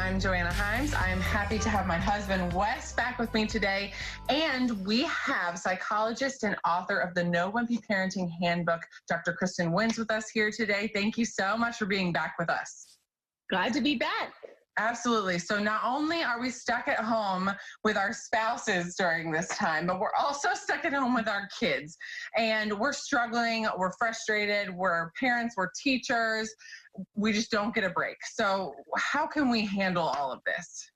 I'm Joanna Himes. I am happy to have my husband, Wes, back with me today. And we have psychologist and author of the No Wimpy Parenting Handbook, Dr. Kristen Wynns, with us here today. Thank you so much for being back with us. Glad to be back. Absolutely. So not only are we stuck at home with our spouses during this time, but we're also stuck at home with our kids. And we're struggling, we're frustrated, we're parents, we're teachers. We just don't get a break. So how can we handle all of this?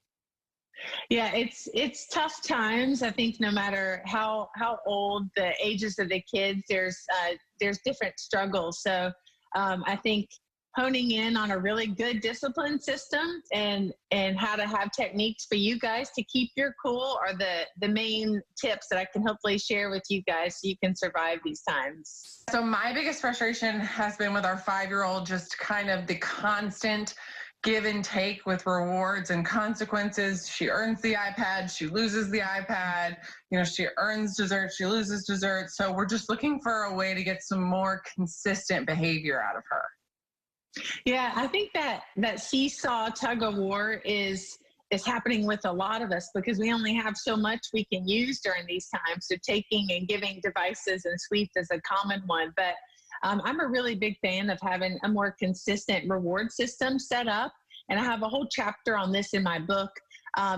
Yeah, it's tough times. I think no matter how old the ages of the kids, there's different struggles. So I think honing in on a really good discipline system and how to have techniques for you guys to keep your cool are the main tips that I can hopefully share with you guys so you can survive these times. So my biggest frustration has been with our 5-year-old, just kind of the constant give and take with rewards and consequences. She earns the iPad, she loses the iPad, she earns dessert, she loses dessert. So we're just looking for a way to get some more consistent behavior out of her. Yeah, I think that seesaw tug of war is happening with a lot of us because we only have so much we can use during these times. So taking and giving devices and sweets is a common one. But I'm a really big fan of having a more consistent reward system set up. And I have a whole chapter on this in my book.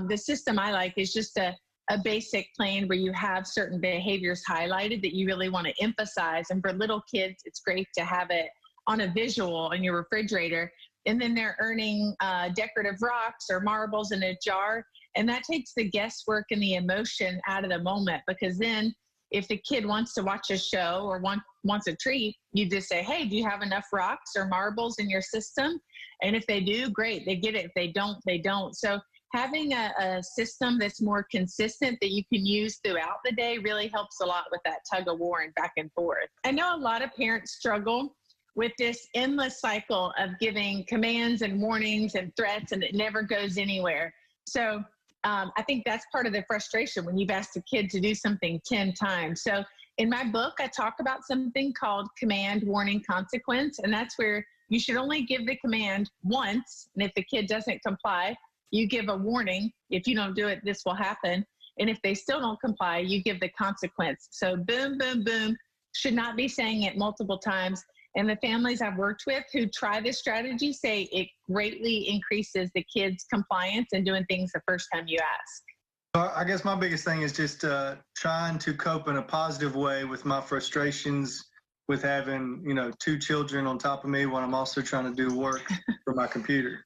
The system I like is just a basic plan where you have certain behaviors highlighted that you really want to emphasize. And for little kids, it's great to have it on a visual in your refrigerator, and then they're earning decorative rocks or marbles in a jar, and that takes the guesswork and the emotion out of the moment, because then if the kid wants to watch a show or wants a treat, you just say, hey, do you have enough rocks or marbles in your system? And if they do, great, they get it. If they don't, they don't. So having a system that's more consistent that you can use throughout the day really helps a lot with that tug of war and back and forth. I know a lot of parents struggle with this endless cycle of giving commands and warnings and threats, and it never goes anywhere. So I think that's part of the frustration when you've asked a kid to do something 10 times. So in my book, I talk about something called command, warning, consequence, and that's where you should only give the command once, and if the kid doesn't comply, you give a warning. If you don't do it, this will happen. And if they still don't comply, you give the consequence. So boom, boom, boom, should not be saying it multiple times. And the families I've worked with who try this strategy say it greatly increases the kids' compliance and doing things the first time you ask. I guess my biggest thing is just trying to cope in a positive way with my frustrations with having, 2 children on top of me when I'm also trying to do work for my computer.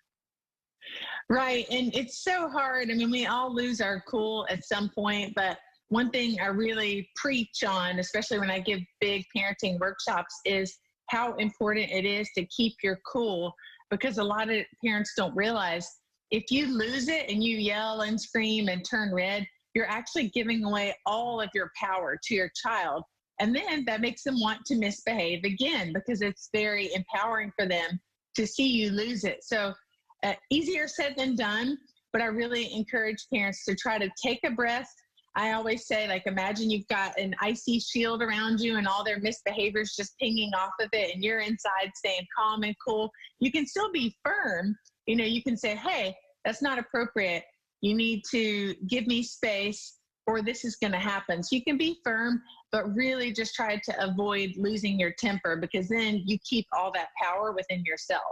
Right. And it's so hard. I mean, we all lose our cool at some point, but one thing I really preach on, especially when I give big parenting workshops, is how important it is to keep your cool, because a lot of parents don't realize if you lose it and you yell and scream and turn red, you're actually giving away all of your power to your child. And then that makes them want to misbehave again because it's very empowering for them to see you lose it. So easier said than done, but I really encourage parents to try to take a breath. I always say, imagine you've got an icy shield around you and all their misbehaviors just pinging off of it, and you're inside staying calm and cool. You can still be firm. You can say, hey, that's not appropriate. You need to give me space, or this is going to happen. So you can be firm, but really just try to avoid losing your temper, because then you keep all that power within yourself.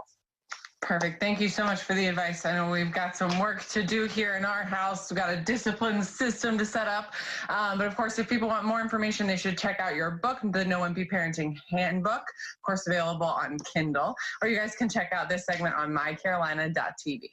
Perfect. Thank you so much for the advice. I know we've got some work to do here in our house. We've got a discipline system to set up. But of course, if people want more information, they should check out your book, the No Wimpy Parenting Handbook, of course, available on Kindle. Or you guys can check out this segment on mycarolina.tv.